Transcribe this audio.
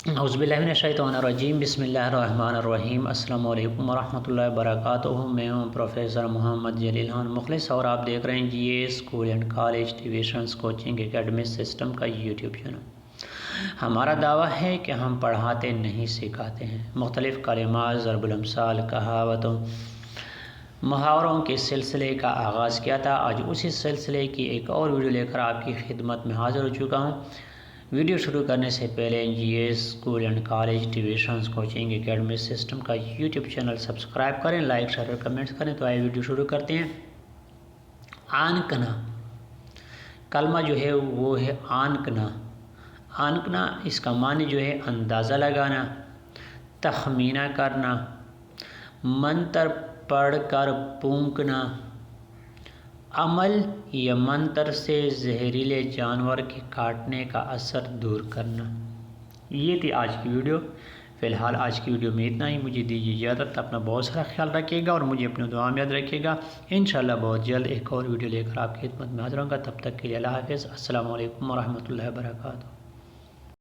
اعوذ باللہ من الشیطان الرجیم، بسم اللہ الرحمن الرحیم۔ السلام علیکم ورحمۃ اللہ وبرکاتہ۔ میں ہوں پروفیسر محمد جلیل خان مخلص، اور آپ دیکھ رہے ہیں G A school and college tuitions coaching academy system کا یوٹیوب چینل۔ ہمارا دعویٰ ہے کہ ہم پڑھاتے نہیں سکھاتے ہیں۔ مختلف کلمات، ضرب الامثال، کہاوتوں، محاوروں کے سلسلے کا آغاز کیا تھا۔ آج اسی سلسلے کی ایک اور ویڈیو لے کر آپ کی خدمت میں حاضر ہو چکا ہوں۔ ویڈیو شروع کرنے سے پہلے G A school and college tuitions coaching academy system کا یوٹیوب چینل سبسکرائب کریں، لائک شیئر اور کمنٹس کریں۔ تو آئے ویڈیو شروع کرتے ہیں۔ آنکنا کلمہ جو ہے وہ ہے آنکنا۔ آنکنا اس کا معنی جو ہے اندازہ لگانا، تخمینہ کرنا، منتر پڑھ کر پونکنا، عمل یا منتر سے زہریلے جانور کے کاٹنے کا اثر دور کرنا۔ یہ تھی آج کی ویڈیو۔ فی الحال آج کی ویڈیو میں اتنا ہی۔ مجھے دیجیے اجازت۔ اپنا بہت سارا خیال رکھیے گا اور مجھے اپنے دعا میں یاد رکھیے گا۔ انشاءاللہ بہت جلد ایک اور ویڈیو لے کر آپ کی خدمت میں حاضر ہوں گا۔ تب تک کے لیے اللہ حافظ۔ السلام علیکم ورحمۃ اللہ وبرکاتہ۔